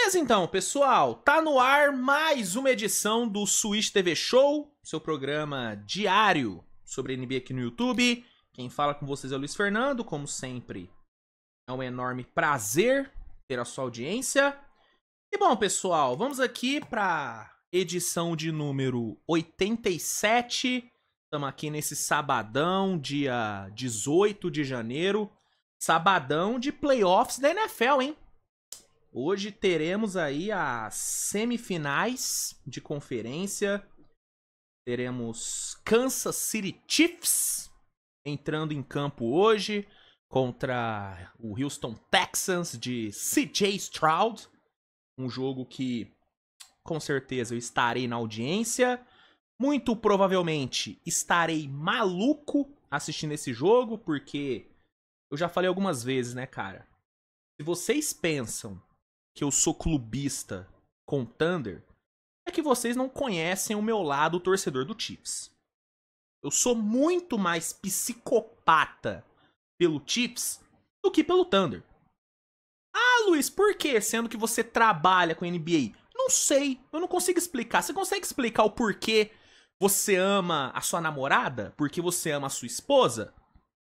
Beleza então, pessoal, tá no ar mais uma edição do Switch TV Show, seu programa diário sobre NBA aqui no YouTube. Quem fala com vocês é o Luiz Fernando, como sempre, é um enorme prazer ter a sua audiência. E bom, pessoal, vamos aqui pra edição de número 87. Estamos aqui nesse sabadão, dia 18 de janeiro, sabadão de playoffs da NFL, hein? Hoje teremos aí as semifinais de conferência. Teremos Kansas City Chiefs entrando em campo hoje contra o Houston Texans de CJ Stroud. Um jogo que com certeza eu estarei na audiência. Muito provavelmente estarei maluco assistindo esse jogo, porque eu já falei algumas vezes, né, cara? Se vocês pensam que eu sou clubista com Thunder, é que vocês não conhecem o meu lado torcedor do Chiefs. Eu sou muito mais psicopata pelo Chiefs do que pelo Thunder. Ah, Luiz, por quê? Sendo que você trabalha com NBA? Não sei, eu não consigo explicar. Você consegue explicar o porquê você ama a sua namorada? Porque você ama a sua esposa?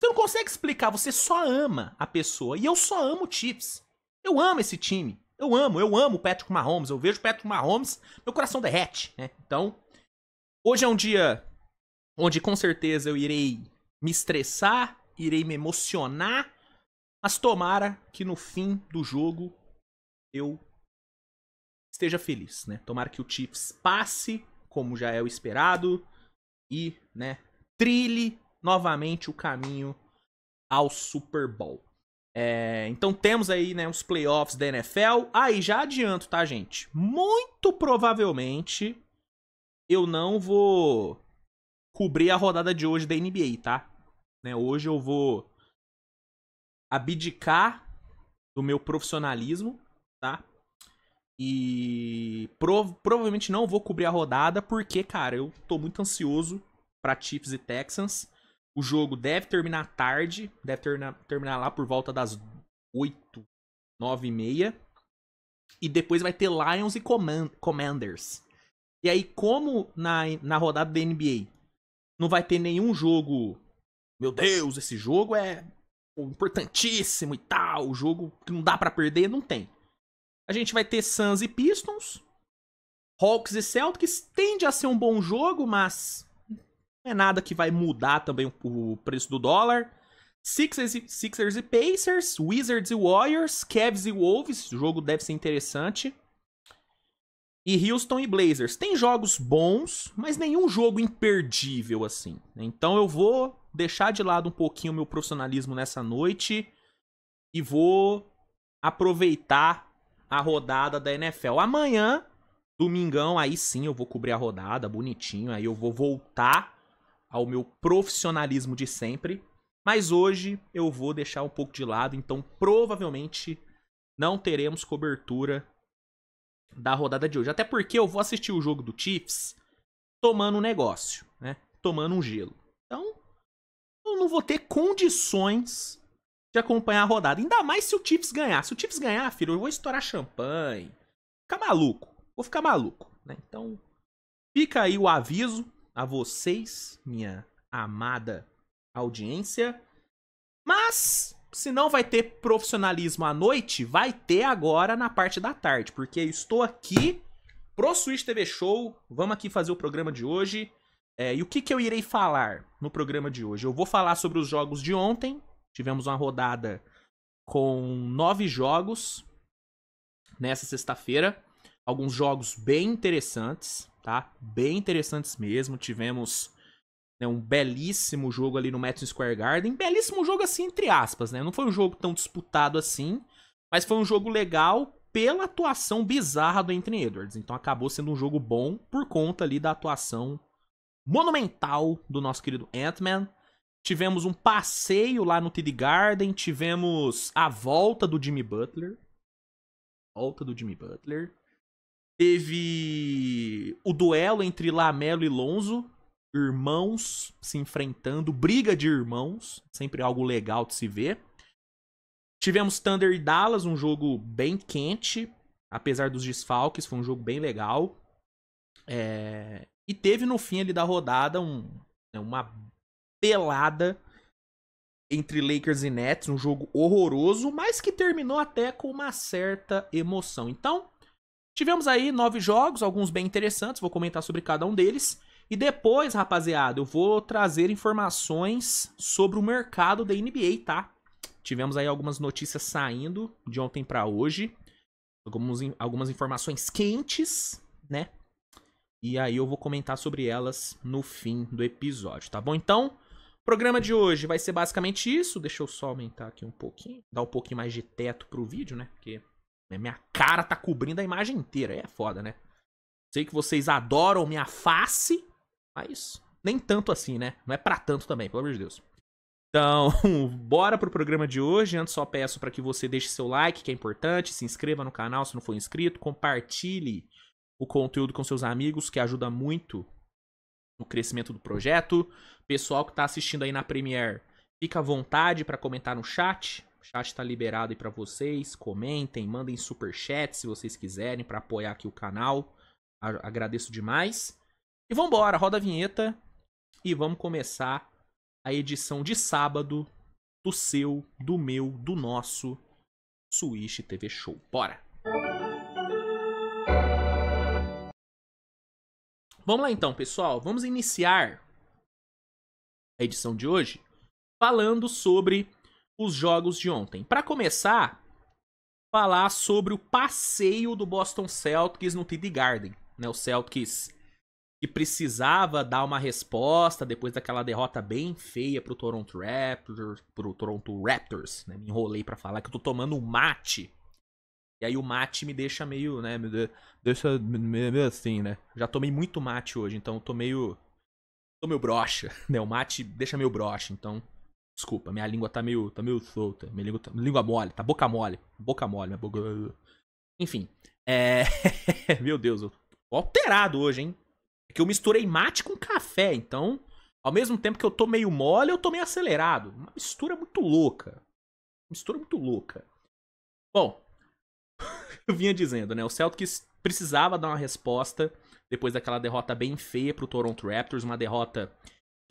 Você não consegue explicar, você só ama a pessoa. E eu só amo o Chiefs. Eu amo esse time. Eu amo o Patrick Mahomes. Eu vejo o Patrick Mahomes, meu coração derrete, né? Então, hoje é um dia onde com certeza eu irei me estressar, irei me emocionar, mas tomara que no fim do jogo eu esteja feliz, né? Tomara que o Chiefs passe, como já é o esperado, e, né, trilhe novamente o caminho ao Super Bowl. Então temos aí, né, os playoffs da NFL. Aí já adianto, tá, gente? Muito provavelmente eu não vou cobrir a rodada de hoje da NBA, tá? Né, hoje eu vou abdicar do meu profissionalismo, tá? E provavelmente não vou cobrir a rodada porque, cara, eu tô muito ansioso pra Chiefs e Texans. O jogo deve terminar tarde, deve terminar lá por volta das 8, 9 e meia. E depois vai ter Lions e Commanders. E aí, como na rodada da NBA não vai ter nenhum jogo... Meu Deus, esse jogo é importantíssimo e tal, o jogo que não dá pra perder, não tem. A gente vai ter Suns e Pistons, Hawks e Celtics, tende a ser um bom jogo, mas... não é nada que vai mudar também o preço do dólar. Sixers e Pacers, Wizards e Warriors, Cavs e Wolves, o jogo deve ser interessante. E Houston e Blazers. Tem jogos bons, mas nenhum jogo imperdível assim. Então eu vou deixar de lado um pouquinho o meu profissionalismo nessa noite e vou aproveitar a rodada da NFL. Amanhã, domingão, aí sim eu vou cobrir a rodada bonitinho, aí eu vou voltar ao meu profissionalismo de sempre. Mas hoje eu vou deixar um pouco de lado, então provavelmente não teremos cobertura da rodada de hoje. Até porque eu vou assistir o jogo do Chiefs tomando um negócio, né? Tomando um gelo. Então, eu não vou ter condições de acompanhar a rodada. Ainda mais se o Chiefs ganhar. Se o Chiefs ganhar, filho, eu vou estourar champanhe. Ficar maluco. Vou ficar maluco, né? Então, fica aí o aviso a vocês, minha amada audiência. Mas, se não vai ter profissionalismo à noite, vai ter agora na parte da tarde. Porque eu estou aqui pro Switch TV Show. Vamos aqui fazer o programa de hoje. E o que eu irei falar no programa de hoje? Eu vou falar sobre os jogos de ontem. Tivemos uma rodada com 9 jogos nessa sexta-feira. Alguns jogos bem interessantes, tá? Bem interessantes mesmo. Tivemos, né, um belíssimo jogo ali no Madison Square Garden. Belíssimo jogo assim, entre aspas, né? Não foi um jogo tão disputado assim, mas foi um jogo legal pela atuação bizarra do Anthony Edwards. Então acabou sendo um jogo bom por conta ali da atuação monumental do nosso querido Ant-Man. Tivemos um passeio lá no TD Garden. Tivemos a volta do Jimmy Butler. Teve o duelo entre Lamelo e Lonzo. Irmãos se enfrentando. Briga de irmãos. Sempre algo legal de se ver. Tivemos Thunder e Dallas. Um jogo bem quente. Apesar dos desfalques, foi um jogo bem legal. E teve no fim ali da rodada uma pelada entre Lakers e Nets, um jogo horroroso, mas que terminou até com uma certa emoção. Então, tivemos aí 9 jogos, alguns bem interessantes, vou comentar sobre cada um deles. E depois, rapaziada, eu vou trazer informações sobre o mercado da NBA, tá? Tivemos aí algumas notícias saindo de ontem pra hoje. Algumas informações quentes, né? E aí eu vou comentar sobre elas no fim do episódio, tá bom? Então, o programa de hoje vai ser basicamente isso. Deixa eu só aumentar aqui um pouquinho. Dar um pouquinho mais de teto pro vídeo, né? Porque minha cara tá cobrindo a imagem inteira. É foda, né? Sei que vocês adoram minha face, mas nem tanto assim, né? Não é pra tanto também, pelo amor de Deus. Então, bora pro programa de hoje. Antes só peço para que você deixe seu like, que é importante, se inscreva no canal se não for inscrito, compartilhe o conteúdo com seus amigos, que ajuda muito no crescimento do projeto. Pessoal que tá assistindo aí na Premiere, fica à vontade para comentar no chat. O chat tá liberado aí para vocês. Comentem, mandem superchat se vocês quiserem para apoiar aqui o canal. Agradeço demais. E vambora, roda a vinheta e vamos começar a edição de sábado do seu, do meu, do nosso Switch TV Show. Bora! Vamos lá então, pessoal. Vamos iniciar a edição de hoje falando sobre os jogos de ontem. Para começar, falar sobre o passeio do Boston Celtics no TD Garden, né? O Celtics que precisava dar uma resposta depois daquela derrota bem feia pro Toronto Raptors, né? Me enrolei pra falar que eu tô tomando um mate. E aí o mate me deixa meio, né? Deixa meio assim, né? Já tomei muito mate hoje, então eu tô meio broxa, né? O mate deixa meio broxa, então desculpa, minha língua tá meio solta. Minha língua mole, tá boca mole. Minha boca... Enfim, meu Deus, eu tô alterado hoje, hein? É que eu misturei mate com café, então, ao mesmo tempo que eu tô meio mole, eu tô meio acelerado. Uma mistura muito louca. Bom, eu vinha dizendo, né? O Celtics precisava dar uma resposta depois daquela derrota bem feia pro Toronto Raptors. Uma derrota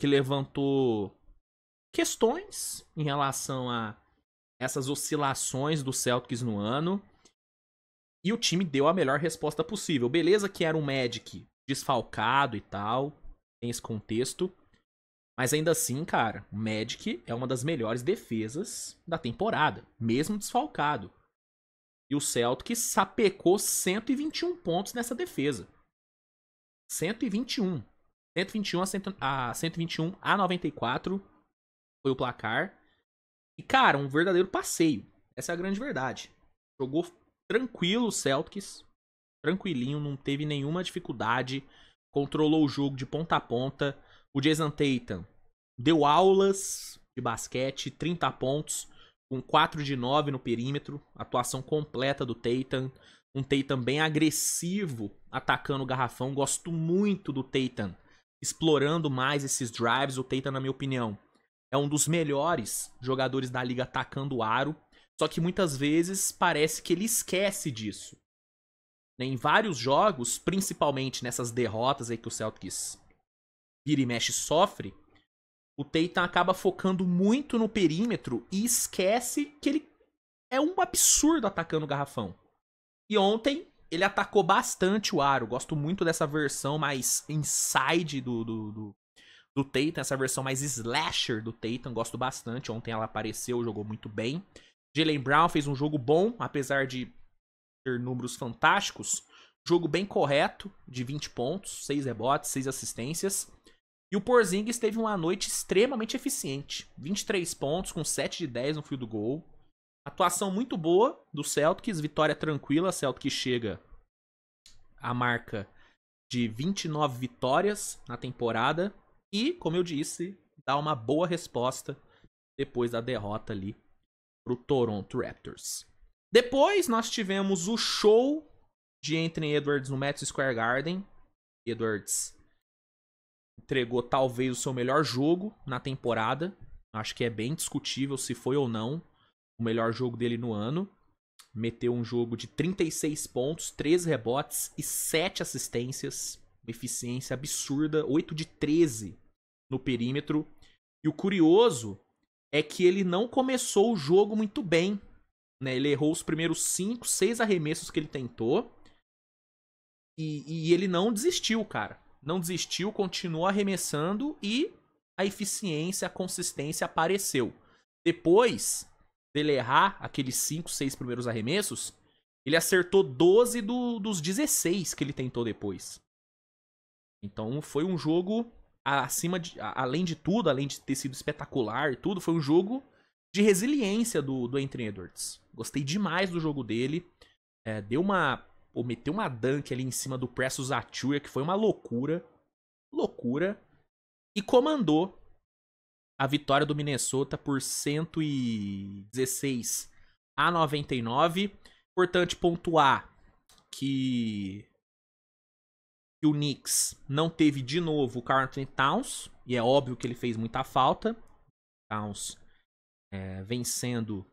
que levantou questões em relação a essas oscilações do Celtics no ano. E o time deu a melhor resposta possível. Beleza que era um Magic desfalcado e tal, tem esse contexto. Mas ainda assim, cara, o Magic é uma das melhores defesas da temporada, mesmo desfalcado. E o Celtics sapecou 121 pontos nessa defesa. 121. 121 a 94 foi o placar. E, cara, um verdadeiro passeio. Essa é a grande verdade. Jogou tranquilo o Celtics. Tranquilinho, não teve nenhuma dificuldade. Controlou o jogo de ponta a ponta. O Jason Tatum deu aulas de basquete, 30 pontos, com 4 de 9 no perímetro. Atuação completa do Tatum. Um Tatum bem agressivo, atacando o garrafão. Gosto muito do Tatum explorando mais esses drives. O Tatum, na minha opinião, é um dos melhores jogadores da liga atacando o aro. Só que muitas vezes parece que ele esquece disso. Em vários jogos, principalmente nessas derrotas aí que o Celtics vira e mexe sofre, o Tatum acaba focando muito no perímetro e esquece que ele é um absurdo atacando o garrafão. E ontem ele atacou bastante o aro. Gosto muito dessa versão mais inside do Tatum, essa versão mais slasher do Tatum. Gosto bastante. Ontem ela apareceu, jogou muito bem. Jaylen Brown fez um jogo bom, apesar de ter números fantásticos. Jogo bem correto, de 20 pontos, 6 rebotes, 6 assistências. E o Porzingis teve uma noite extremamente eficiente. 23 pontos, com 7 de 10 no field goal. Atuação muito boa do Celtics, vitória tranquila. Celtics chega à marca de 29 vitórias na temporada. E, como eu disse, dá uma boa resposta depois da derrota ali pro Toronto Raptors. Depois nós tivemos o show de Anthony Edwards no Madison Square Garden. Edwards entregou talvez o seu melhor jogo na temporada. Acho que é bem discutível se foi ou não o melhor jogo dele no ano. meteu um jogo de 36 pontos, 13 rebotes e 7 assistências. Uma eficiência absurda, 8 de 13 no perímetro. E o curioso é que ele não começou o jogo muito bem, né? Ele errou os primeiros 5, 6 arremessos que ele tentou. E ele não desistiu, cara. Não desistiu, continuou arremessando e a eficiência, a consistência apareceu. Depois dele errar aqueles 5, 6 primeiros arremessos, ele acertou 12 dos 16 que ele tentou depois. Então foi um jogo além de tudo, além de ter sido espetacular e tudo, foi um jogo de resiliência do Anthony Edwards. Gostei demais do jogo dele. Meteu uma dunk ali em cima do Precious Achiuwa, que foi uma loucura. Loucura. E comandou a vitória do Minnesota por 116-99. Importante pontuar que o Knicks não teve de novo o Karl Anthony Towns. E é óbvio que ele fez muita falta. Towns vencendo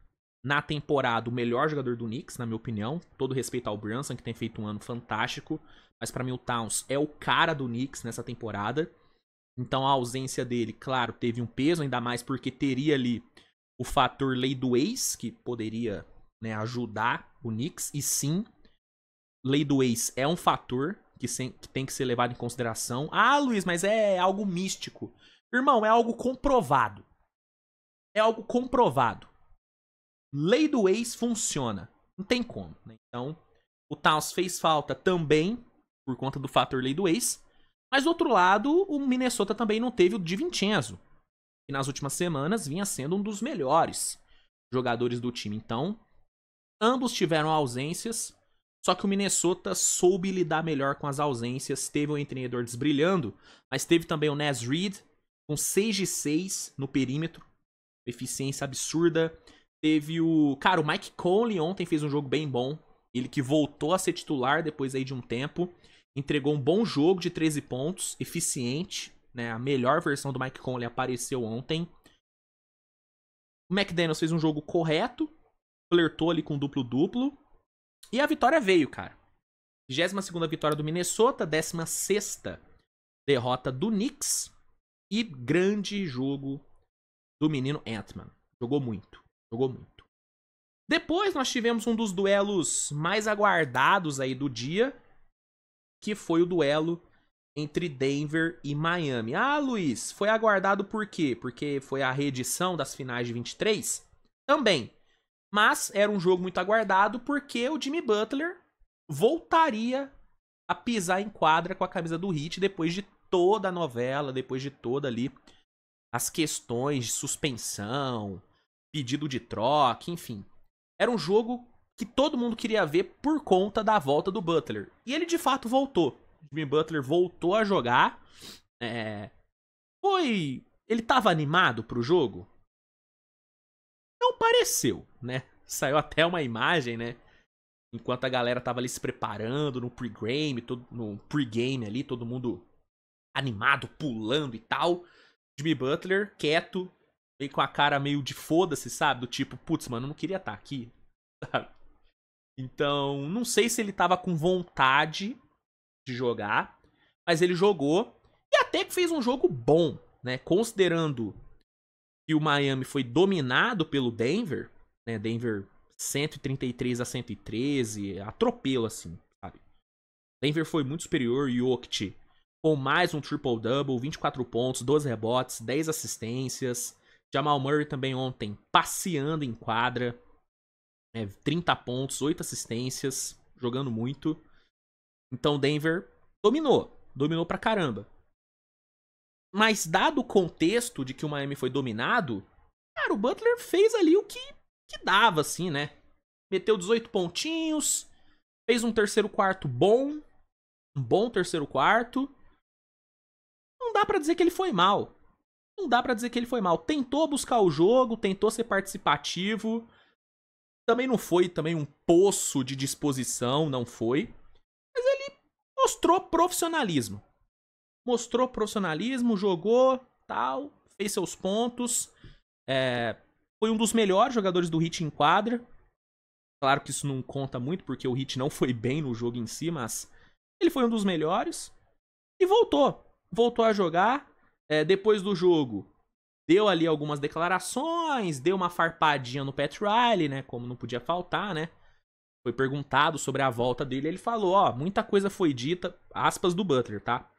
na temporada o melhor jogador do Knicks, na minha opinião. Todo respeito ao Brunson, que tem feito um ano fantástico. Mas pra mim o Towns é o cara do Knicks nessa temporada. Então a ausência dele, claro, teve um peso, ainda mais porque teria ali o fator lei do ex, que poderia, né, ajudar o Knicks. E sim, lei do ex é um fator que tem que ser levado em consideração. Ah, Luiz, mas é algo místico. Irmão, é algo comprovado. É algo comprovado. Lei do ex funciona. Não tem como, né? Então, o Towns fez falta também por conta do fator lei do ex. Mas do outro lado, o Minnesota também não teve o DiVincenzo, que nas últimas semanas vinha sendo um dos melhores jogadores do time. Então, ambos tiveram ausências, só que o Minnesota soube lidar melhor com as ausências. Teve o Anthony Edwards brilhando, mas teve também o Naz Reid com 6 de 6 no perímetro. Eficiência absurda. Teve o Mike Conley ontem fez um jogo bem bom. Ele que voltou a ser titular depois aí de um tempo. Entregou um bom jogo de 13 pontos, eficiente, né? A melhor versão do Mike Conley apareceu ontem. O McDaniels fez um jogo correto, flertou ali com duplo-duplo. E a vitória veio, cara. 22ª vitória do Minnesota, 16ª derrota do Knicks. E grande jogo do menino Ant-Man. Jogou muito. Depois nós tivemos um dos duelos mais aguardados aí do dia, que foi o duelo entre Denver e Miami. Ah, Luiz, foi aguardado por quê? Porque foi a reedição das finais de 23? Também. Mas era um jogo muito aguardado porque o Jimmy Butler voltaria a pisar em quadra com a camisa do Heat depois de toda a novela, depois de toda ali as questões de suspensão, pedido de troca, enfim. Era um jogo que todo mundo queria ver por conta da volta do Butler. E ele de fato voltou. O Jimmy Butler voltou a jogar. Ele tava animado pro jogo? Não pareceu, né? Saiu até uma imagem, né? Enquanto a galera tava ali se preparando no pregame ali, todo mundo animado, pulando e tal. Jimmy Butler, quieto, meio com a cara meio de foda-se, sabe? Do tipo, putz, mano, eu não queria estar aqui, sabe? Então, não sei se ele tava com vontade de jogar, mas ele jogou e até que fez um jogo bom, né? Considerando que o Miami foi dominado pelo Denver, né? Denver 133-113, atropelo assim, sabe? Denver foi muito superior, Jokic com mais um triple-double, 24 pontos, 12 rebotes, 10 assistências. Jamal Murray também ontem passeando em quadra, 30 pontos, 8 assistências, jogando muito. Então Denver dominou pra caramba. Mas dado o contexto de que o Miami foi dominado, cara, o Butler fez ali o que dava, assim, né? Meteu 18 pontinhos, fez um terceiro quarto bom, um bom terceiro quarto. Não dá pra dizer que ele foi mal. Tentou buscar o jogo, tentou ser participativo. Também não foi um poço de disposição, não foi. Mas ele mostrou profissionalismo. Jogou, tal, fez seus pontos. Foi um dos melhores jogadores do Heat em quadra. Claro que isso não conta muito, porque o Heat não foi bem no jogo em si, mas ele foi um dos melhores. E voltou. Voltou a jogar. Depois do jogo, deu ali algumas declarações, deu uma farpadinha no Pat Riley, né? Como não podia faltar, né? Foi perguntado sobre a volta dele, ele falou, ó, muita coisa foi dita, aspas do Butler, tá?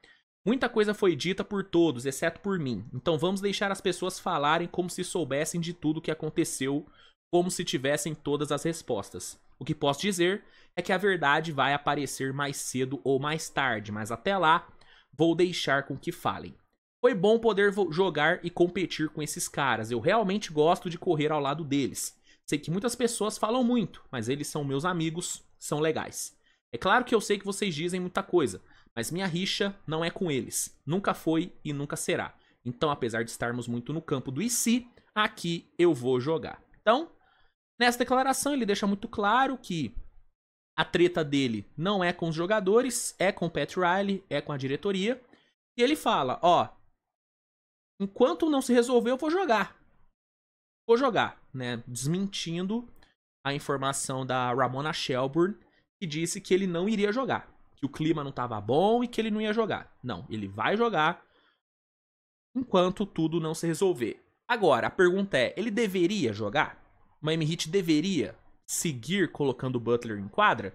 Muita coisa foi dita por todos, exceto por mim. Então vamos deixar as pessoas falarem como se soubessem de tudo o que aconteceu, como se tivessem todas as respostas. O que posso dizer é que a verdade vai aparecer mais cedo ou mais tarde, mas até lá, vou deixar com que falem. Foi bom poder jogar e competir com esses caras. Eu realmente gosto de correr ao lado deles. Sei que muitas pessoas falam muito, mas eles são meus amigos, são legais. É claro que eu sei que vocês dizem muita coisa, mas minha rixa não é com eles. Nunca foi e nunca será. Então, apesar de estarmos muito no campo do e se, aqui eu vou jogar. Então, nessa declaração ele deixa muito claro que a treta dele não é com os jogadores, é com o Pat Riley, é com a diretoria. E ele fala, ó, enquanto não se resolver, eu vou jogar. Vou jogar, né? Desmentindo a informação da Ramona Shelburne, que disse que ele não iria jogar. Que o clima não estava bom e que ele não ia jogar. Não, ele vai jogar enquanto tudo não se resolver. Agora, a pergunta é, ele deveria jogar? O Miami Heat deveria seguir colocando o Butler em quadra?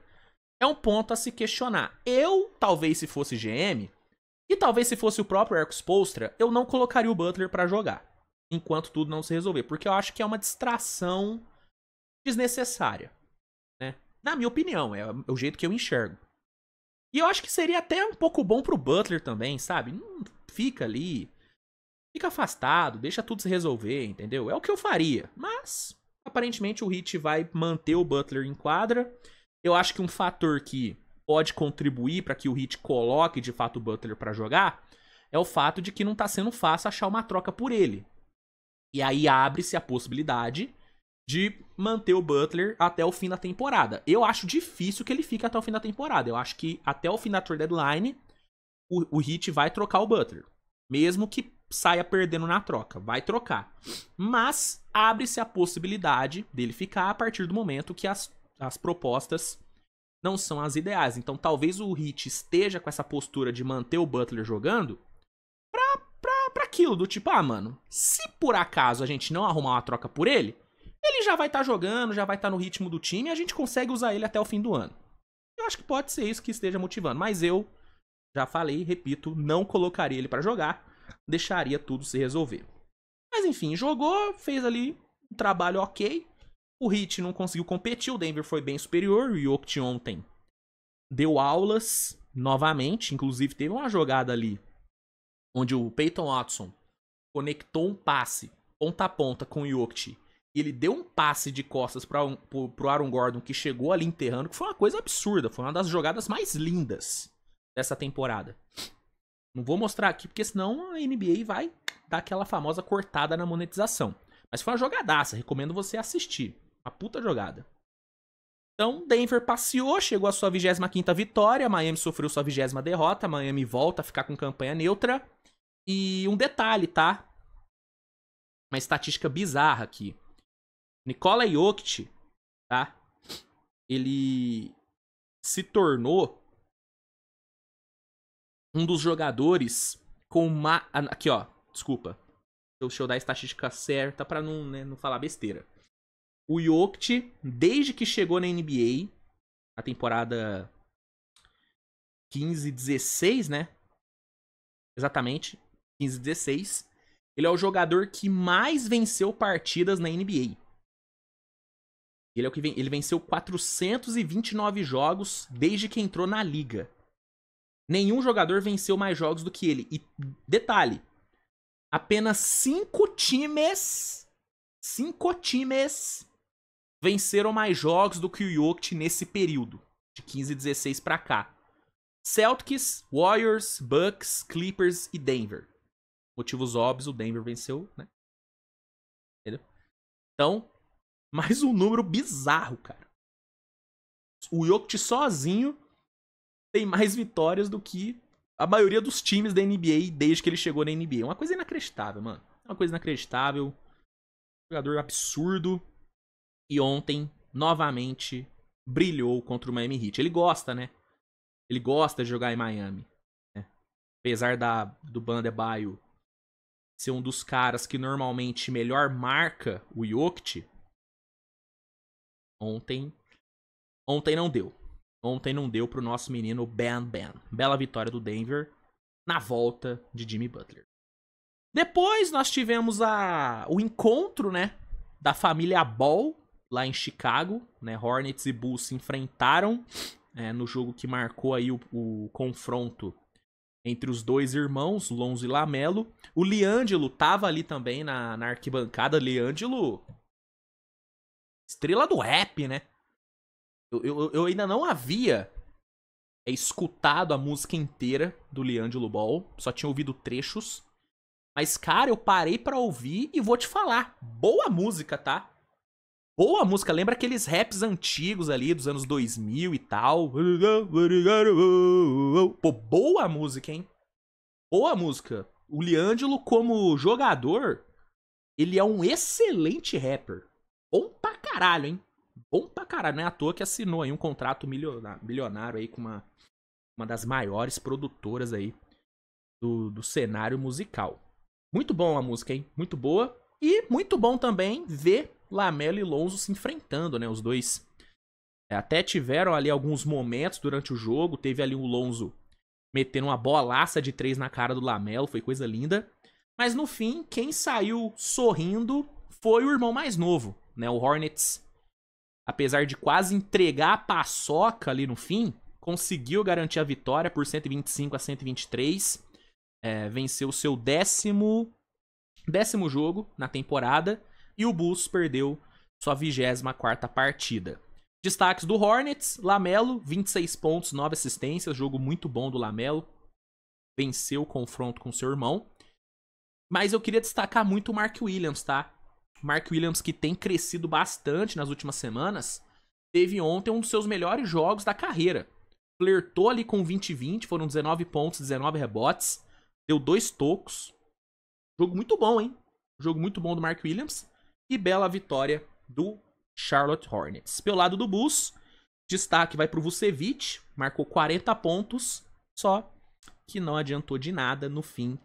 É um ponto a se questionar. Eu, talvez se fosse GM, e talvez se fosse o próprio Erik Spoelstra, eu não colocaria o Butler pra jogar. Enquanto tudo não se resolver. Porque eu acho que é uma distração desnecessária. Né? Na minha opinião, é o jeito que eu enxergo. E eu acho que seria até um pouco bom pro Butler também, sabe? Não fica ali. Fica afastado, deixa tudo se resolver, entendeu? É o que eu faria. Mas, aparentemente, o Heat vai manter o Butler em quadra. Eu acho que um fator que pode contribuir para que o Heat coloque de fato o Butler para jogar é o fato de que não tá sendo fácil achar uma troca por ele. E aí abre-se a possibilidade de manter o Butler até o fim da temporada. Eu acho difícil que ele fique até o fim da temporada. Eu acho que até o fim da trade deadline o Heat vai trocar o Butler. Mesmo que saia perdendo na troca. Vai trocar. Mas abre-se a possibilidade dele ficar a partir do momento que as propostas não são as ideais. Então talvez o Heat esteja com essa postura de manter o Butler jogando pra aquilo do tipo, mano, se por acaso a gente não arrumar uma troca por ele, ele já vai estar jogando, já vai estar no ritmo do time e a gente consegue usar ele até o fim do ano. Eu acho que pode ser isso que esteja motivando, mas eu já falei, repito, não colocaria ele pra jogar, deixaria tudo se resolver. Mas enfim, jogou, fez ali um trabalho ok. O Heat não conseguiu competir, o Denver foi bem superior. O Jokic ontem deu aulas novamente, inclusive teve uma jogada ali onde o Peyton Watson conectou um passe ponta a ponta com o Jokic e ele deu um passe de costas pro Aaron Gordon que chegou ali enterrando, que foi uma coisa absurda, foi uma das jogadas mais lindas dessa temporada. Não vou mostrar aqui porque senão a NBA vai dar aquela famosa cortada na monetização. Mas foi uma jogadaça, recomendo você assistir. Uma puta jogada. Então, Denver passeou, chegou à sua 25ª vitória, Miami sofreu sua 20ª derrota, Miami volta a ficar com campanha neutra. E um detalhe, tá? Uma estatística bizarra aqui. Nikola Jokic, tá? Ele se tornou um dos jogadores com uma... Aqui, ó. Desculpa. Deixa eu dar a estatística certa pra não falar besteira. O Jokic, desde que chegou na NBA, a temporada 15-16, né? Exatamente, 15-16. Ele é o jogador que mais venceu partidas na NBA. Ele venceu 429 jogos desde que entrou na liga. Nenhum jogador venceu mais jogos do que ele. E detalhe, apenas 5 times venceram mais jogos do que o Jokic nesse período, de 15-16 pra cá. Celtics, Warriors, Bucks, Clippers e Denver. Motivos óbvios, o Denver venceu, né? Entendeu? Então, mais um número bizarro, cara. O Jokic sozinho tem mais vitórias do que a maioria dos times da NBA desde que ele chegou na NBA. É uma coisa inacreditável, mano. É uma coisa inacreditável. Jogador absurdo. E ontem novamente brilhou contra o Miami Heat. Ele gosta, né? Ele gosta de jogar em Miami. Né? Apesar do Bam Adebayo ser um dos caras que normalmente melhor marca o Jokic, ontem não deu. Ontem não deu pro nosso menino Bam. Bela vitória do Denver na volta de Jimmy Butler. Depois nós tivemos o encontro, né, da família Ball lá em Chicago, né? Hornets e Bulls se enfrentaram no jogo que marcou aí o confronto entre os dois irmãos, Lonzo e Lamelo. O LiAngelo tava ali também na arquibancada. LiAngelo, estrela do rap, né? Eu ainda não havia escutado a música inteira do LiAngelo Ball, só tinha ouvido trechos. Mas, cara, eu parei pra ouvir e vou te falar, boa música, tá? Boa música, lembra aqueles raps antigos ali dos anos 2000 e tal. Pô, boa música, hein? Boa música. O LiAngelo, como jogador, ele é um excelente rapper. Bom pra caralho, hein? Bom pra caralho. Não é à toa que assinou aí um contrato milionário aí com uma das maiores produtoras aí do cenário musical. Muito bom a música, hein? Muito boa. E muito bom também ver Lamelo e Lonzo se enfrentando, né? Os dois até tiveram ali alguns momentos durante o jogo. Teve ali o Lonzo metendo uma bolaça de 3 na cara do Lamelo. Foi coisa linda. Mas no fim, quem saiu sorrindo foi o irmão mais novo, né? O Hornets, apesar de quase entregar a paçoca ali no fim, conseguiu garantir a vitória por 125-123. Venceu o seu décimo jogo na temporada. E o Bulls perdeu sua 24ª partida. Destaques do Hornets: Lamelo, 26 pontos, 9 assistências. Jogo muito bom do Lamelo. Venceu o confronto com seu irmão. Mas eu queria destacar muito o Mark Williams, tá? Mark Williams, que tem crescido bastante nas últimas semanas, teve ontem um dos seus melhores jogos da carreira. Flertou ali com 20-20, foram 19 pontos, 19 rebotes. Deu 2 tocos. Jogo muito bom, hein? Jogo muito bom do Mark Williams. E bela vitória do Charlotte Hornets. Pelo lado do Bulls, destaque vai pro Vucevic. Marcou 40 pontos. Só que não adiantou de nada. No fim,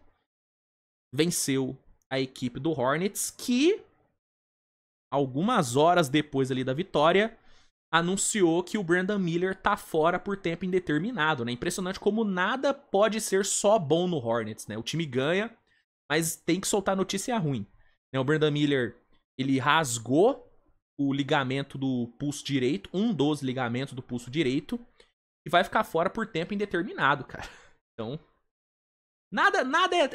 venceu a equipe do Hornets, que algumas horas depois ali da vitória, anunciou que o Brandon Miller tá fora por tempo indeterminado, né? Impressionante como nada pode ser só bom no Hornets, né? O time ganha, mas tem que soltar notícia ruim. O Brandon Miller, ele rasgou o ligamento do pulso direito, um dos ligamentos do pulso direito, e vai ficar fora por tempo indeterminado, cara. Então, nada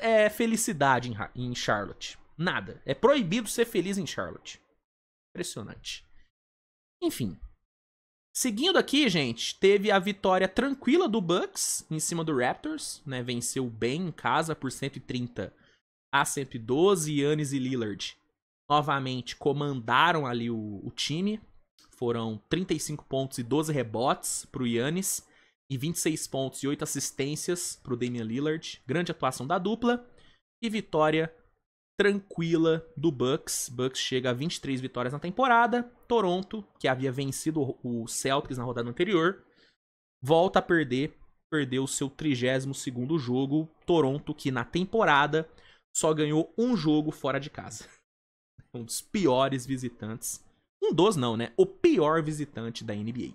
é felicidade em Charlotte. Nada. É proibido ser feliz em Charlotte. Impressionante. Enfim. Seguindo aqui, gente, teve a vitória tranquila do Bucks em cima do Raptors, né? Venceu bem em casa por 130-112. Giannis e Lillard novamente comandaram ali o time. Foram 35 pontos e 12 rebotes pro Giannis e 26 pontos e 8 assistências pro Damian Lillard. Grande atuação da dupla e vitória tranquila do Bucks. Bucks chega a 23 vitórias na temporada. Toronto, que havia vencido o Celtics na rodada anterior, volta a perder. Perdeu o seu 32º jogo. Toronto, que na temporada só ganhou um jogo fora de casa. Um dos piores visitantes. Um dos não, né? O pior visitante da NBA.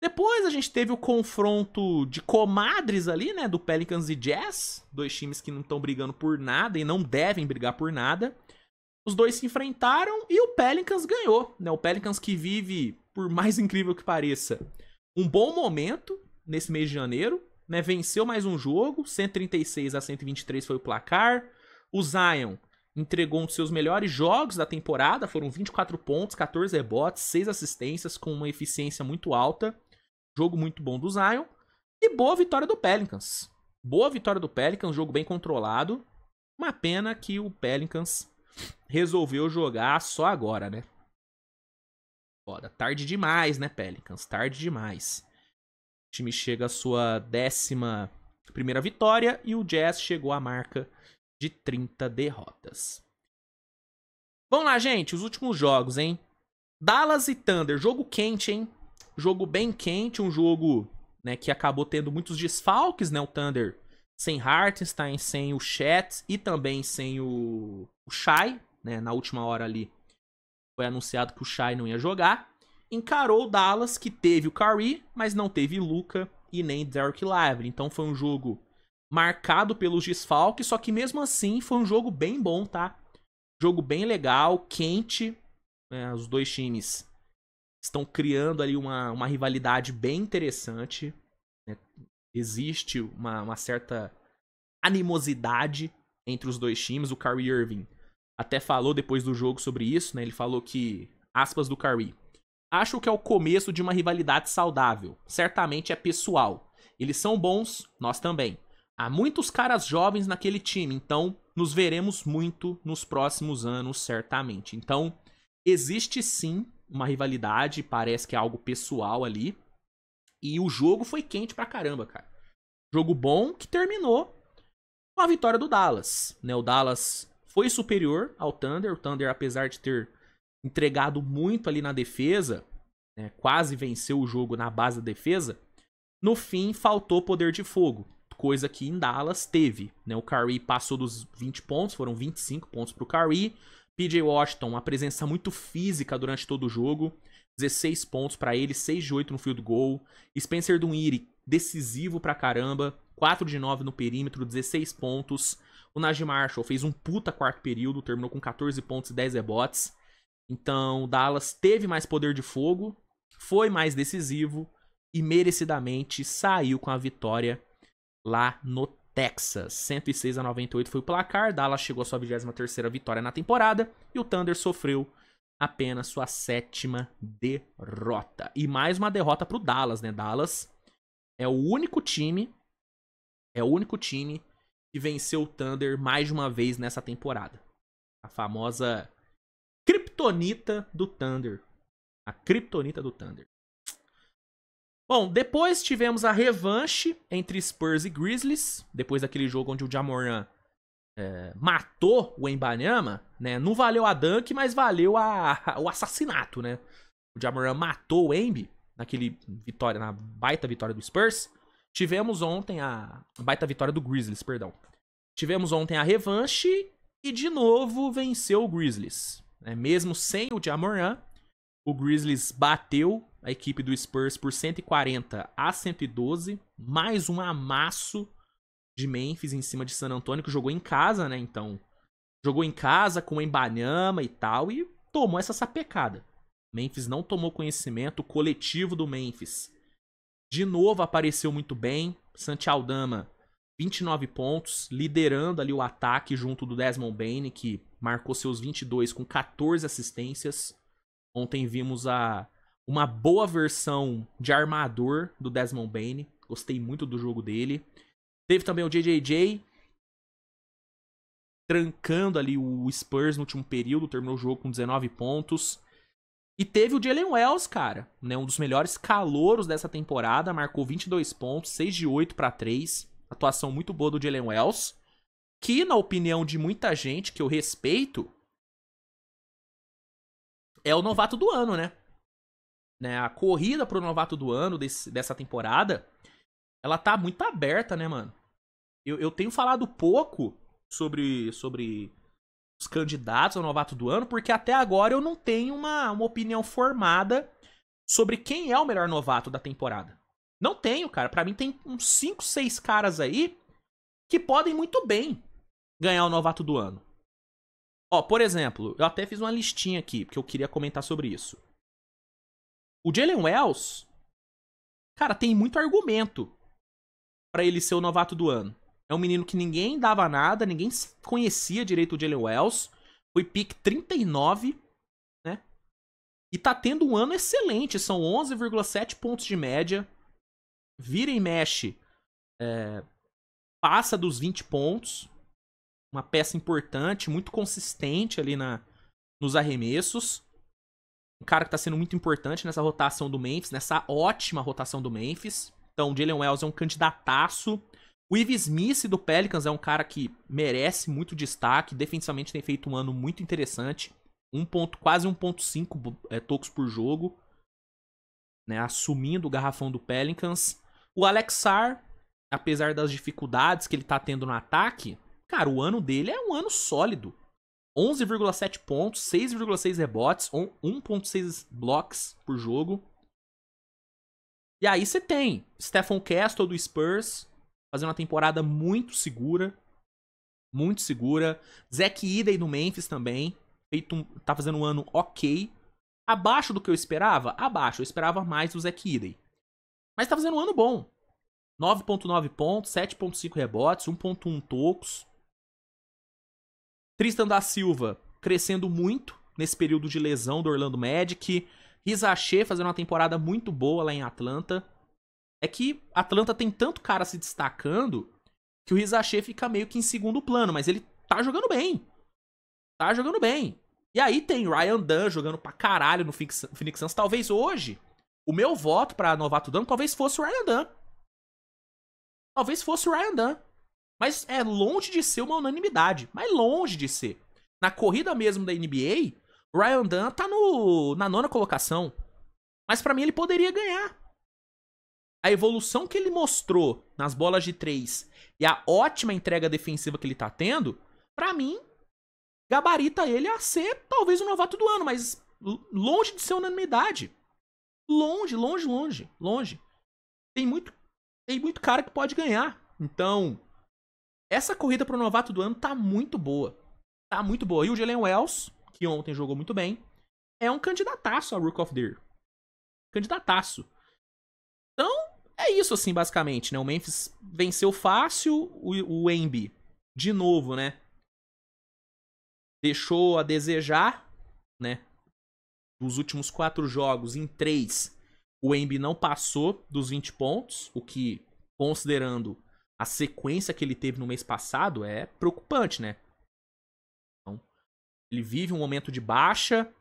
Depois a gente teve o confronto de comadres ali, né? Do Pelicans e Jazz. Dois times que não estão brigando por nada e não devem brigar por nada. Os dois se enfrentaram e o Pelicans ganhou, né? O Pelicans, que vive, por mais incrível que pareça, um bom momento nesse mês de janeiro, né? Venceu mais um jogo, 136-123 foi o placar. O Zion entregou um dos seus melhores jogos da temporada, foram 24 pontos, 14 rebotes, 6 assistências, com uma eficiência muito alta. Jogo muito bom do Zion. E boa vitória do Pelicans. Boa vitória do Pelicans, jogo bem controlado. Uma pena que o Pelicans resolveu jogar só agora, né? Foda, tarde demais, né, Pelicans? Tarde demais. O time chega à sua 11ª vitória e o Jazz chegou à marca de 30 derrotas. Vamos lá, gente, os últimos jogos, hein? Dallas e Thunder, jogo quente, hein? Jogo bem quente, um jogo, né, que acabou tendo muitos desfalques, né? O Thunder sem Hartenstein, sem o Chet e também sem o Shai, né? Na última hora ali foi anunciado que o Shai não ia jogar. Encarou o Dallas, que teve o Curry, mas não teve Luka e nem Dereck Lively. Então foi um jogo marcado pelos desfalques, só que mesmo assim foi um jogo bem bom, tá? Jogo bem legal, quente. Né? Os dois times estão criando ali uma rivalidade bem interessante. Né? Existe uma certa animosidade entre os dois times. O Kyrie Irving até falou depois do jogo sobre isso, né? Ele falou que, aspas do Kyrie, acho que é o começo de uma rivalidade saudável. Certamente é pessoal. Eles são bons, nós também. Há muitos caras jovens naquele time, então nos veremos muito nos próximos anos, certamente. Então, existe sim uma rivalidade, parece que é algo pessoal ali. E o jogo foi quente pra caramba, cara. Jogo bom que terminou com a vitória do Dallas. Né? O Dallas foi superior ao Thunder. O Thunder, apesar de ter entregado muito ali na defesa, né, quase venceu o jogo na base da defesa, no fim faltou poder de fogo, coisa que em Dallas teve. Né? O Curry passou dos 20 pontos, foram 25 pontos pro Curry. PJ Washington, uma presença muito física durante todo o jogo, 16 pontos para ele, 6 de 8 no field goal. Spencer Dinwiddie, decisivo pra caramba, 4 de 9 no perímetro, 16 pontos. O Najee Marshall fez um puta quarto período, terminou com 14 pontos e 10 rebotes. Então, o Dallas teve mais poder de fogo, foi mais decisivo e merecidamente saiu com a vitória lá no Texas. 106-98 foi o placar. Dallas chegou à sua 23ª vitória na temporada e o Thunder sofreu apenas sua 7ª derrota. E mais uma derrota pro Dallas, né? Dallas é o único time que venceu o Thunder mais de uma vez nessa temporada. A famosa Kryptonita do Thunder. A Kryptonita do Thunder. Bom, depois tivemos a revanche entre Spurs e Grizzlies. Depois daquele jogo onde o Ja Morant matou o Wembanyama, né? Não valeu a dunk, mas valeu o assassinato, né? O Ja Morant matou o Embi na baita vitória do Spurs. Tivemos ontem a baita vitória do Grizzlies, perdão. Tivemos ontem a revanche e de novo venceu o Grizzlies. Mesmo sem o Ja Morant, o Grizzlies bateu a equipe do Spurs por 140-112. Mais um amasso de Memphis em cima de San Antonio, que jogou em casa, né? Então, jogou em casa com o Wembanyama e tal, e tomou essa sapecada. Memphis não tomou conhecimento. O coletivo do Memphis de novo apareceu muito bem. Santi Aldama, 29 pontos, liderando ali o ataque junto do Desmond Bane, que marcou seus 22 com 14 assistências. Ontem vimos uma boa versão de armador do Desmond Bane. Gostei muito do jogo dele. Teve também o JJJ trancando ali o Spurs no último período. Terminou o jogo com 19 pontos. E teve o Jalen Wells, cara. Né, um dos melhores calouros dessa temporada. Marcou 22 pontos, 6 de 8 para 3. Atuação muito boa do Jalen Wells. Que, na opinião de muita gente que eu respeito, é o novato do ano, né? A corrida pro novato do ano dessa temporada, ela tá muito aberta, né, mano? Eu tenho falado pouco sobre os candidatos ao novato do ano, porque até agora eu não tenho uma opinião formada sobre quem é o melhor novato da temporada. Não tenho, cara. Pra mim tem uns 5, 6 caras aí que podem muito bem ganhar o novato do ano. Ó, por exemplo, eu até fiz uma listinha aqui, porque eu queria comentar sobre isso. O Jalen Wells, cara, tem muito argumento pra ele ser o novato do ano. É um menino que ninguém dava nada, ninguém conhecia direito o Jalen Wells. Foi pick 39, né? E tá tendo um ano excelente. São 11,7 pontos de média. Vira e mexe. Passa dos 20 pontos. Uma peça importante, muito consistente ali nos arremessos. Um cara que tá sendo muito importante nessa rotação do Memphis, nessa ótima rotação do Memphis. Então, o Jalen Wells é um candidataço. O Ives Smith do Pelicans é um cara que merece muito destaque. Defensivamente tem feito um ano muito interessante. quase 1.5 tocos por jogo, né, assumindo o garrafão do Pelicans. O Alex Sarr, apesar das dificuldades que ele tá tendo no ataque, cara, o ano dele é um ano sólido. 11,7 pontos, 6,6 rebotes, 1,6 blocks por jogo. E aí você tem Stephen Castle do Spurs, fazendo uma temporada muito segura. Muito segura. Zach Edey do Memphis também. Tá fazendo um ano ok. Abaixo do que eu esperava? Abaixo. Eu esperava mais do Zach Edey. Mas tá fazendo um ano bom. 9,9 pontos, 7,5 rebotes, 1,1 tocos. Tristan da Silva crescendo muito nesse período de lesão do Orlando Magic. Riza Shea fazendo uma temporada muito boa lá em Atlanta. É que Atlanta tem tanto cara se destacando que o Riza Shea fica meio que em segundo plano, mas ele tá jogando bem. Tá jogando bem. E aí tem Ryan Dunn jogando pra caralho no Phoenix Suns. Talvez hoje, o meu voto pra novato do ano talvez fosse o Ryan Dunn. Talvez fosse o Ryan Dunn. Mas é longe de ser uma unanimidade. Mas longe de ser. Na corrida mesmo da NBA, o Ryan Dunn tá na 9ª colocação. Mas pra mim ele poderia ganhar. A evolução que ele mostrou nas bolas de 3 e a ótima entrega defensiva que ele tá tendo, pra mim, gabarita ele a ser talvez o novato do ano, mas longe de ser unanimidade. Longe, longe, longe, longe. Tem muito cara que pode ganhar. Então, essa corrida pro novato do ano tá muito boa. Tá muito boa. E o Jalen Wells, que ontem jogou muito bem, é um candidataço a Rook of the Year. Candidataço. Então, é isso assim, basicamente, né? O Memphis venceu fácil, o Embi, de novo, né? Deixou a desejar, né? Dos últimos 4 jogos, em 3, o Embi não passou dos 20 pontos, o que, considerando a sequência que ele teve no mês passado, é preocupante, né? Então, ele vive um momento de baixa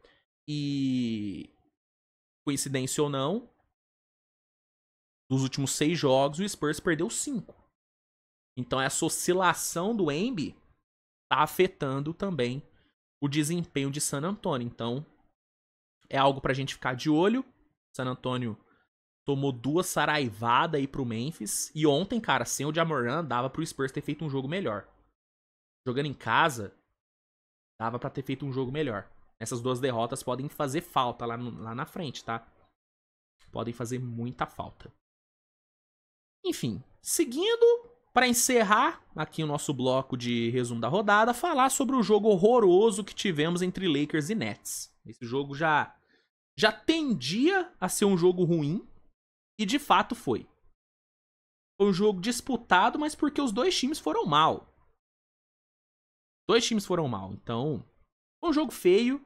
e, coincidência ou não, dos últimos 6 jogos, o Spurs perdeu 5. Então essa oscilação do Embi tá afetando também o desempenho de San Antonio. Então é algo pra gente ficar de olho. San Antonio tomou 2 saraivadas aí pro Memphis. E ontem, cara, sem o Ja Morant, dava pro Spurs ter feito um jogo melhor. Jogando em casa, dava pra ter feito um jogo melhor. Essas 2 derrotas podem fazer falta lá na frente, tá? Podem fazer muita falta. Enfim, seguindo, para encerrar aqui o nosso bloco de resumo da rodada, falar sobre o jogo horroroso que tivemos entre Lakers e Nets. Esse jogo já tendia a ser um jogo ruim, e de fato foi. Foi um jogo disputado, mas porque os 2 times foram mal. 2 times foram mal, então foi um jogo feio.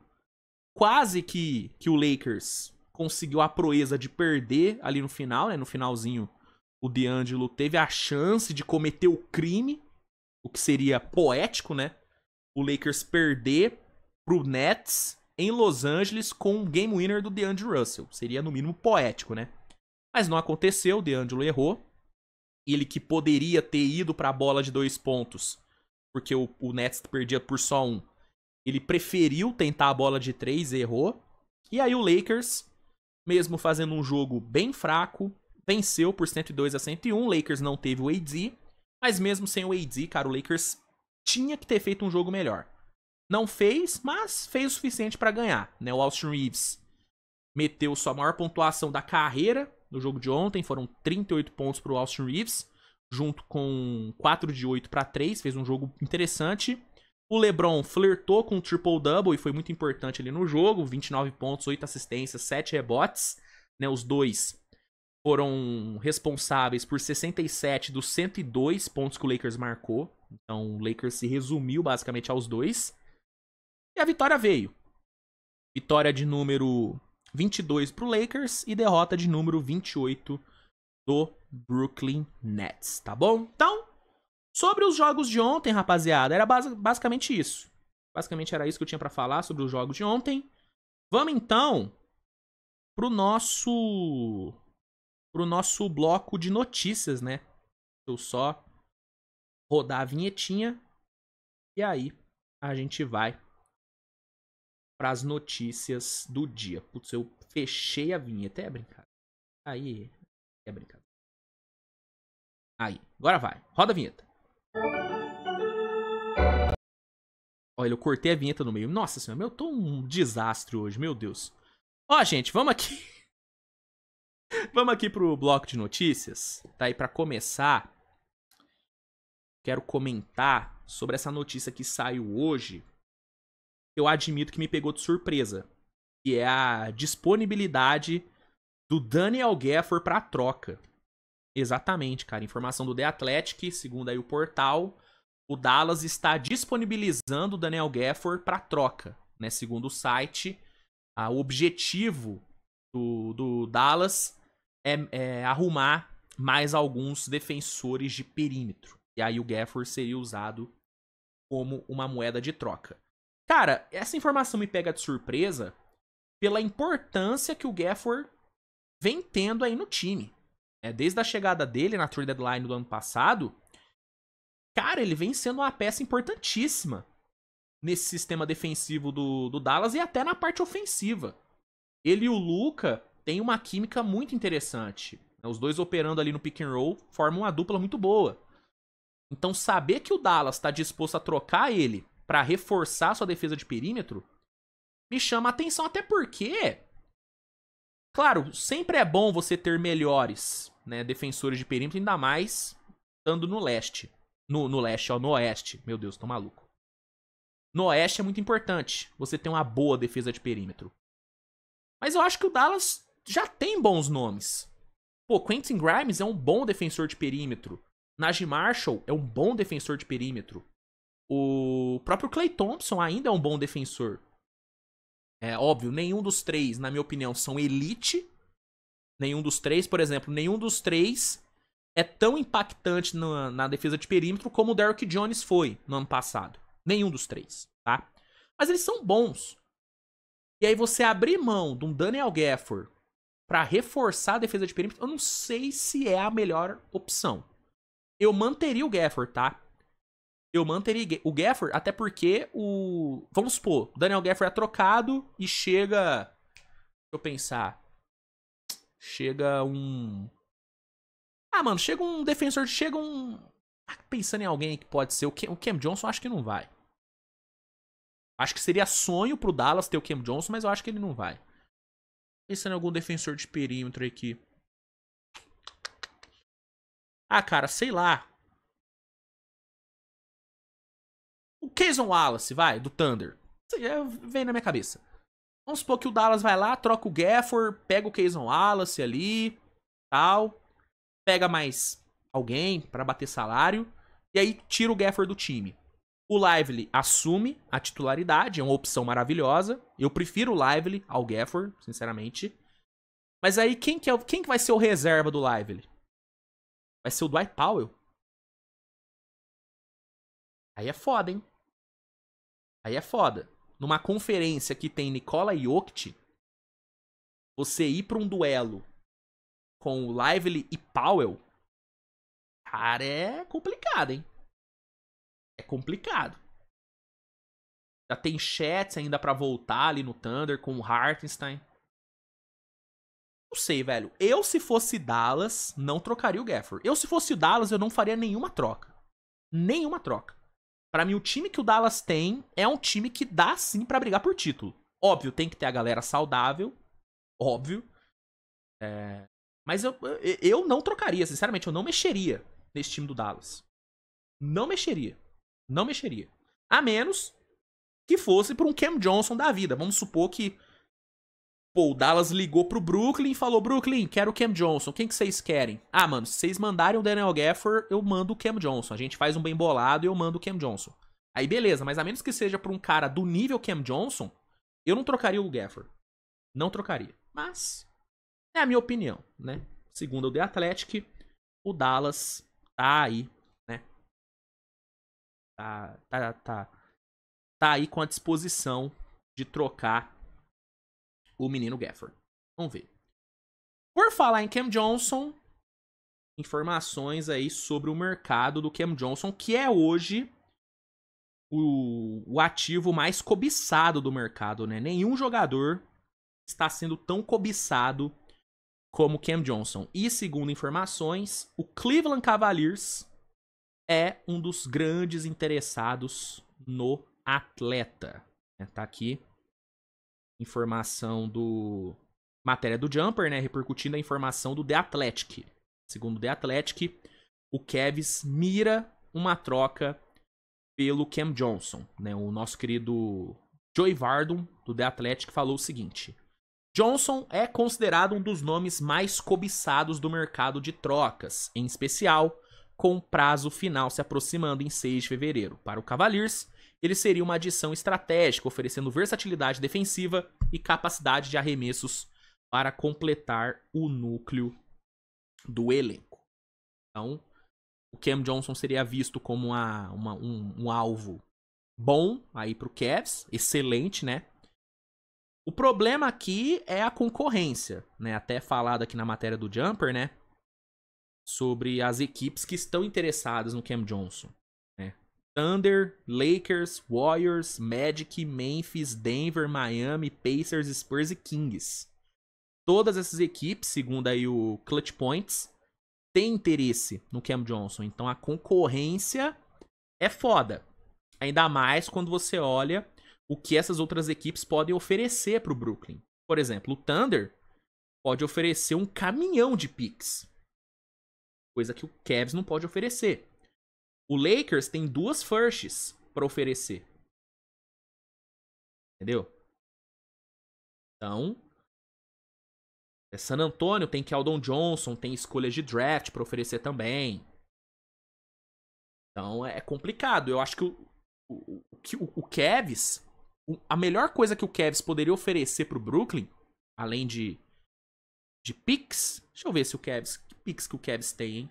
Quase que o Lakers conseguiu a proeza de perder ali no final, né? No finalzinho, o D'Angelo teve a chance de cometer o crime, o que seria poético, né? O Lakers perder pro Nets em Los Angeles com um game winner do DeAndre Russell. Seria, no mínimo, poético, né? Mas não aconteceu, o DeAngelo errou. Ele que poderia ter ido pra bola de 2 pontos, porque o Nets perdia por só 1. Ele preferiu tentar a bola de 3 e errou. E aí o Lakers, mesmo fazendo um jogo bem fraco, venceu por 102-101. O Lakers não teve o AD, mas mesmo sem o AD, cara, o Lakers tinha que ter feito um jogo melhor. Não fez, mas fez o suficiente para ganhar, né? O Austin Reeves meteu sua maior pontuação da carreira no jogo de ontem, foram 38 pontos pro Austin Reeves, junto com 4 de 8 para 3, fez um jogo interessante. O LeBron flertou com o triple-double e foi muito importante ali no jogo, 29 pontos, 8 assistências, 7 rebotes, né? Os dois foram responsáveis por 67 dos 102 pontos que o Lakers marcou. Então o Lakers se resumiu basicamente aos dois. E a vitória veio. Vitória de número 22 pro Lakers e derrota de número 28 do Brooklyn Nets, tá bom? Então, sobre os jogos de ontem, rapaziada, era basicamente isso. Basicamente era isso que eu tinha pra falar sobre os jogos de ontem. Vamos então pro nosso bloco de notícias, né? Eu só rodar a vinhetinha e aí a gente vai para as notícias do dia. Putz, eu fechei a vinheta. É brincadeira. Aí, é brincadeira. Aí, agora vai. Roda a vinheta. Olha, eu cortei a vinheta no meio. Nossa senhora, eu tô um desastre hoje, meu Deus. Ó, gente, vamos aqui. Vamos aqui pro bloco de notícias. Tá aí pra começar. Quero comentar sobre essa notícia que saiu hoje. Eu admito que me pegou de surpresa. Que é a disponibilidade do Daniel Gafford pra troca. Exatamente, cara. Informação do The Athletic, segundo aí o portal. O Dallas está disponibilizando o Daniel Gafford para troca, né? Segundo o site, o objetivo do Dallas é arrumar mais alguns defensores de perímetro. E aí o Gafford seria usado como uma moeda de troca. Cara, essa informação me pega de surpresa pela importância que o Gafford vem tendo aí no time. Desde a chegada dele na trade deadline do ano passado, cara, ele vem sendo uma peça importantíssima nesse sistema defensivo do Dallas e até na parte ofensiva. Ele e o Luka têm uma química muito interessante. Os dois operando ali no pick and roll formam uma dupla muito boa. Então saber que o Dallas está disposto a trocar ele para reforçar sua defesa de perímetro me chama a atenção, até porque, claro, sempre é bom você ter melhores, né, defensores de perímetro, ainda mais estando no leste. No leste, ó, no oeste. Meu Deus, tô maluco. No oeste é muito importante você ter uma boa defesa de perímetro. Mas eu acho que o Dallas já tem bons nomes. Pô, Quentin Grimes é um bom defensor de perímetro. Najee Marshall é um bom defensor de perímetro. O próprio Klay Thompson ainda é um bom defensor. É óbvio, nenhum dos três, na minha opinião, são elite. Nenhum dos três, por exemplo, nenhum dos três é tão impactante na defesa de perímetro como o Derrick Jones foi no ano passado. Nenhum dos três, tá? Mas eles são bons. E aí você abrir mão de um Daniel Gafford pra reforçar a defesa de perímetro, eu não sei se é a melhor opção. Eu manteria o Gafford, tá? Eu manteria o Gafford, até porque o... Vamos supor, o Daniel Gafford é trocado e chega... Deixa eu pensar. Chega um... mano, chega um defensor, chega um... Pensando em alguém que pode ser o Cam Johnson, acho que não vai. Acho que seria sonho pro Dallas ter o Cam Johnson, mas eu acho que ele não vai. Pensando em algum defensor de perímetro aqui. Cara, sei lá. O Cason Wallace, vai, do Thunder. Vem na minha cabeça. Vamos supor que o Dallas vai lá, troca o Gafford, pega o Cason Wallace ali, tal. Pega mais alguém pra bater salário. E aí tira o Gafford do time. O Lively assume a titularidade, é uma opção maravilhosa. Eu prefiro o Lively ao Gafford, sinceramente. Mas aí quem que vai ser o reserva do Lively? Vai ser o Dwight Powell? Aí é foda, hein? Aí é foda. Numa conferência que tem Nikola Jokic, você ir pra um duelo com o Lively e Powell, cara, é complicado, hein? É complicado. Já tem chats ainda pra voltar ali no Thunder com o Hartenstein. Não sei, velho. Eu, se fosse Dallas, não trocaria o Gafford. Eu, se fosse o Dallas, eu não faria nenhuma troca. Nenhuma troca. Pra mim, o time que o Dallas tem é um time que dá sim pra brigar por título. Óbvio, tem que ter a galera saudável. Óbvio. Mas eu não trocaria, sinceramente. Eu não mexeria nesse time do Dallas. Não mexeria. Não mexeria. A menos que fosse por um Cam Johnson da vida. Vamos supor que o Dallas ligou pro Brooklyn e falou: Brooklyn, quero o Cam Johnson. Quem que vocês querem? Mano, se vocês mandarem o Daniel Gafford, eu mando o Cam Johnson. A gente faz um bem bolado e eu mando o Cam Johnson. Aí beleza, mas a menos que seja por um cara do nível Cam Johnson, eu não trocaria o Gafford. Não trocaria. Mas é a minha opinião, né? Segundo o The Athletic, o Dallas tá aí, né? Tá aí com a disposição de trocar o menino Gafford. Vamos ver. Por falar em Cam Johnson, informações aí sobre o mercado do Cam Johnson, que é hoje o ativo mais cobiçado do mercado, né? Nenhum jogador está sendo tão cobiçado como Cam Johnson. E segundo informações, o Cleveland Cavaliers é um dos grandes interessados no atleta. Tá aqui informação do matéria do Jumper, né, repercutindo a informação do The Athletic. Segundo o The Athletic, o Cavs mira uma troca pelo Cam Johnson, né? O nosso querido Joey Vardon, do The Athletic, falou o seguinte: Johnson é considerado um dos nomes mais cobiçados do mercado de trocas, em especial com o prazo final se aproximando em 6 de fevereiro. Para o Cavaliers, ele seria uma adição estratégica, oferecendo versatilidade defensiva e capacidade de arremessos para completar o núcleo do elenco. Então, o Cam Johnson seria visto como um alvo bom aí pro Cavs, excelente, né? O problema aqui é a concorrência, né? Até falado aqui na matéria do Jumper, né? Sobre as equipes que estão interessadas no Cam Johnson, né? Thunder, Lakers, Warriors, Magic, Memphis, Denver, Miami, Pacers, Spurs e Kings. Todas essas equipes, segundo aí o Clutch Points, têm interesse no Cam Johnson. Então a concorrência é foda. Ainda mais quando você olha o que essas outras equipes podem oferecer pro Brooklyn. Por exemplo, o Thunder pode oferecer um caminhão de picks. Coisa que o Cavs não pode oferecer. O Lakers tem 2 firsts para oferecer. Entendeu? Então, San Antonio tem Keldon Johnson, tem escolhas de draft para oferecer também. Então é complicado. Eu acho que o Cavs, a melhor coisa que o Cavs poderia oferecer pro Brooklyn, além de picks, deixa eu ver se o Cavs, que picks que o Cavs tem, hein?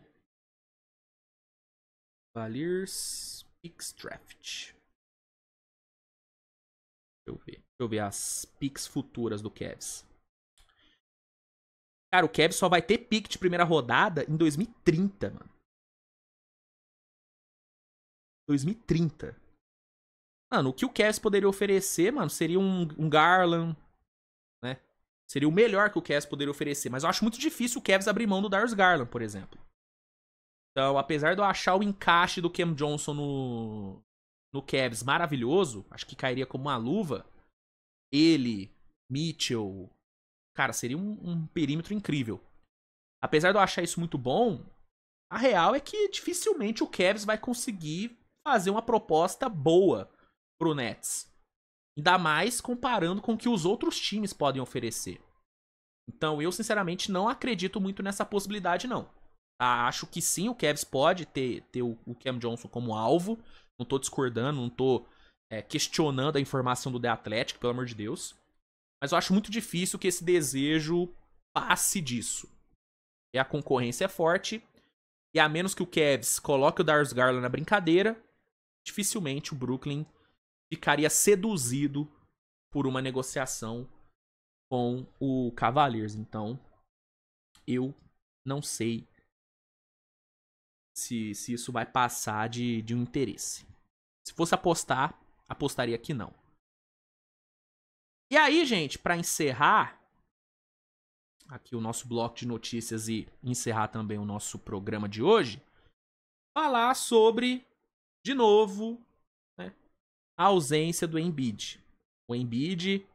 Cavaliers picks draft. Deixa eu ver as picks futuras do Cavs. Cara, o Cavs só vai ter pick de primeira rodada em 2030, mano. 2030. Mano, o que o Cavs poderia oferecer, mano, seria um Garland, né? Seria o melhor que o Cavs poderia oferecer. Mas eu acho muito difícil o Cavs abrir mão do Darius Garland, por exemplo. Então, apesar de eu achar o encaixe do Cam Johnson no Cavs maravilhoso, acho que cairia como uma luva. Ele, Mitchell, cara, seria um perímetro incrível. Apesar de eu achar isso muito bom, a real é que dificilmente o Cavs vai conseguir fazer uma proposta boa pro Nets. Ainda mais comparando com o que os outros times podem oferecer. Então eu, sinceramente, não acredito muito nessa possibilidade, não. Acho que sim, o Cavs pode ter o Cam Johnson como alvo. Não tô discordando, não tô questionando a informação do The Athletic, pelo amor de Deus. Mas eu acho muito difícil que esse desejo passe disso. E a concorrência é forte. E a menos que o Cavs coloque o Darius Garland na brincadeira, dificilmente o Brooklyn ficaria seduzido por uma negociação com o Cavaliers. Então, eu não sei se isso vai passar de um interesse. Se fosse apostar, apostaria que não. E aí, gente, para encerrar aqui o nosso bloco de notícias e encerrar também o nosso programa de hoje, falar sobre, de novo, né, a ausência do Embiid. O Embiid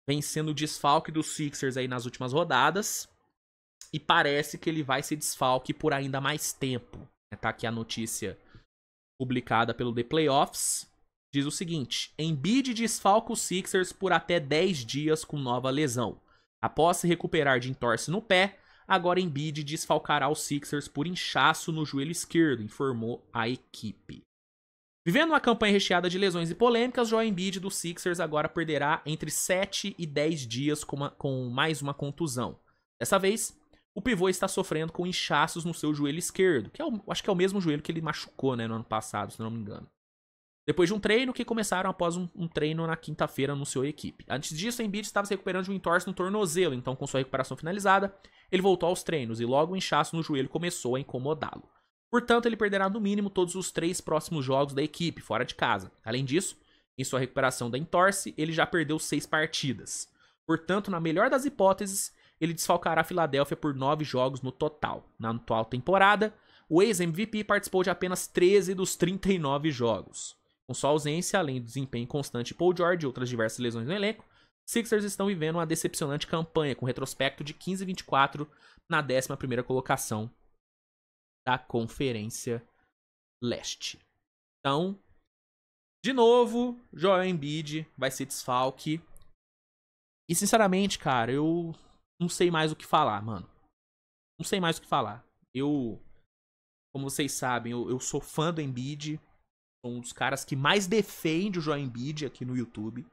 vem sendo o desfalque dos Sixers aí nas últimas rodadas e parece que ele vai ser desfalque por ainda mais tempo. Tá aqui a notícia publicada pelo The Playoffs. Diz o seguinte: Embiid desfalca os Sixers por até 10 dias com nova lesão. Após se recuperar de entorse no pé, agora Embiid desfalcará os Sixers por inchaço no joelho esquerdo, informou a equipe. Vivendo uma campanha recheada de lesões e polêmicas, Joel Embiid do Sixers agora perderá entre 7 e 10 dias com mais uma contusão. Dessa vez, o pivô está sofrendo com inchaços no seu joelho esquerdo, que acho que é o mesmo joelho que ele machucou, né, no ano passado, se não me engano. Depois de um treino que começaram após um treino na quinta-feira, anunciou a equipe. Antes disso, Embiid estava se recuperando de um entorse no tornozelo, então com sua recuperação finalizada, ele voltou aos treinos e logo o inchaço no joelho começou a incomodá-lo. Portanto, ele perderá no mínimo todos os 3 próximos jogos da equipe, fora de casa. Além disso, em sua recuperação da entorse, ele já perdeu 6 partidas. Portanto, na melhor das hipóteses, ele desfalcará a Filadélfia por 9 jogos no total. Na atual temporada, o ex-MVP participou de apenas 13 dos 39 jogos. Com sua ausência, além do desempenho constante de Paul George e outras diversas lesões no elenco, Sixers estão vivendo uma decepcionante campanha, com retrospecto de 15-24 na 11ª colocação da Conferência Leste. Então, de novo, Joel Embiid vai ser desfalque. E sinceramente, cara, eu não sei mais o que falar, mano. Não sei mais o que falar. Como vocês sabem, eu sou fã do Embiid. Sou um dos caras que mais defende o Joel Embiid aqui no YouTube.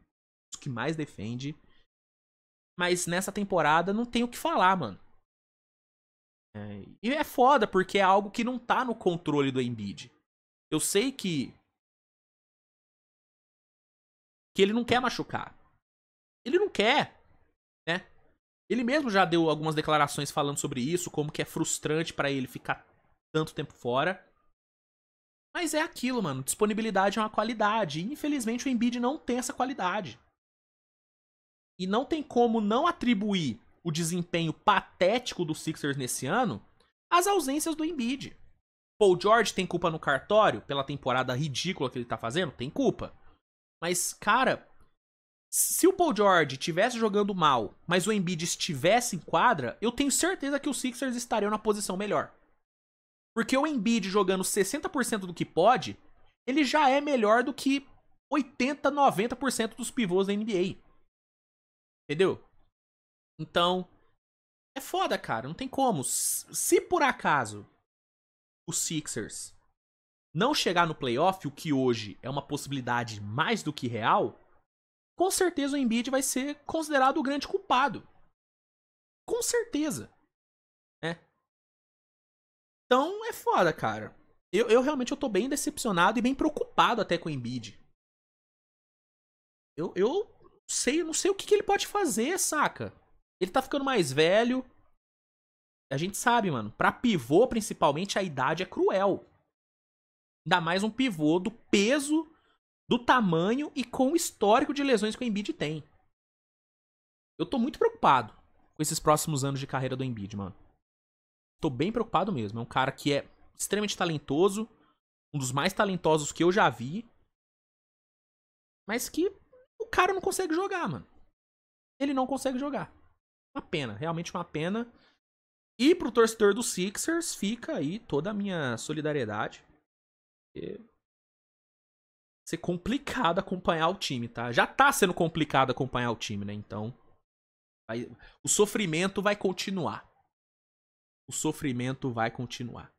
Os que mais defende. Mas nessa temporada não tem o que falar, mano. E é foda, porque é algo que não tá no controle do Embiid. Eu sei que ele não quer machucar. Ele não quer, né? Ele mesmo já deu algumas declarações falando sobre isso, como que é frustrante pra ele ficar tanto tempo fora. Mas é aquilo, mano. Disponibilidade é uma qualidade. E infelizmente o Embiid não tem essa qualidade. E não tem como não atribuir o desempenho patético do Sixers nesse ano às ausências do Embiid. Paul George tem culpa no cartório pela temporada ridícula que ele tá fazendo? Tem culpa. Mas, cara, se o Paul George estivesse jogando mal, mas o Embiid estivesse em quadra, eu tenho certeza que os Sixers estariam na posição melhor. Porque o Embiid jogando 60% do que pode, ele já é melhor do que 80, 90% dos pivôs da NBA. Entendeu? Então, é foda, cara. Não tem como. Se por acaso os Sixers não chegar no playoff, o que hoje é uma possibilidade mais do que real, com certeza o Embiid vai ser considerado o grande culpado. Com certeza. Então é foda, cara. Eu realmente tô bem decepcionado e bem preocupado até com o Embiid. Eu não sei o que ele pode fazer, saca? Ele tá ficando mais velho. A gente sabe, mano. Pra pivô, principalmente, a idade é cruel. Ainda mais um pivô do peso, do tamanho e com o histórico de lesões que o Embiid tem. Eu tô muito preocupado com esses próximos anos de carreira do Embiid, mano. Tô bem preocupado mesmo. É um cara que é extremamente talentoso. Um dos mais talentosos que eu já vi. Mas que o cara não consegue jogar, mano. Ele não consegue jogar. Uma pena, realmente uma pena. E pro torcedor do Sixers fica aí toda a minha solidariedade. Vai ser complicado acompanhar o time, tá? Já tá sendo complicado acompanhar o time, né? Então, o sofrimento vai continuar. O sofrimento vai continuar.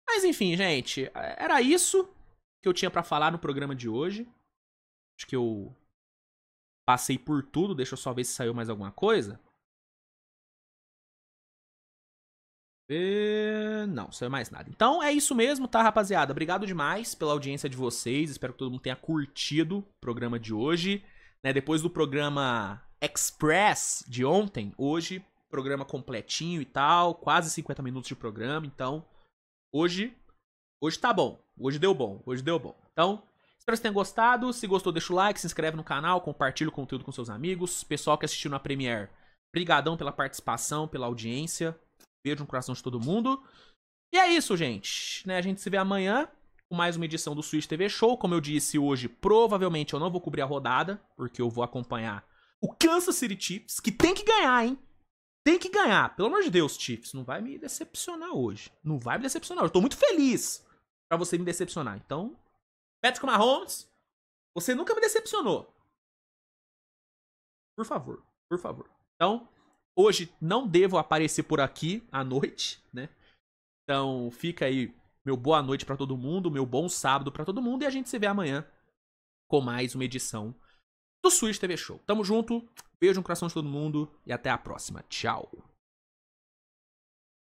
Mas enfim, gente, era isso que eu tinha pra falar no programa de hoje. Acho que eu passei por tudo. Deixa eu só ver se saiu mais alguma coisa. Não, saiu mais nada. Então é isso mesmo, tá, rapaziada? Obrigado demais pela audiência de vocês. Espero que todo mundo tenha curtido o programa de hoje. Depois do programa Express de ontem, hoje, programa completinho e tal. Quase 50 minutos de programa. Então, hoje tá bom. Hoje deu bom. Então, espero que vocês tenham gostado. Se gostou, deixa o like, se inscreve no canal, compartilha o conteúdo com seus amigos. Pessoal que assistiu na Premiere, brigadão pela participação, pela audiência. Beijo no coração de todo mundo. E é isso, gente. A gente se vê amanhã com mais uma edição do Switch TV Show. Como eu disse hoje, provavelmente eu não vou cobrir a rodada, porque eu vou acompanhar o Kansas City Chiefs, que tem que ganhar, hein? Tem que ganhar. Pelo amor de Deus, Chiefs. Não vai me decepcionar hoje. Não vai me decepcionar. Eu tô muito feliz pra você me decepcionar. Então, Patrick Mahomes, você nunca me decepcionou. Por favor. Então, hoje não devo aparecer por aqui à noite, né? Então fica aí meu boa noite pra todo mundo, meu bom sábado pra todo mundo. E a gente se vê amanhã com mais uma edição do Switch TV Show. Tamo junto, beijo no coração de todo mundo e até a próxima. Tchau.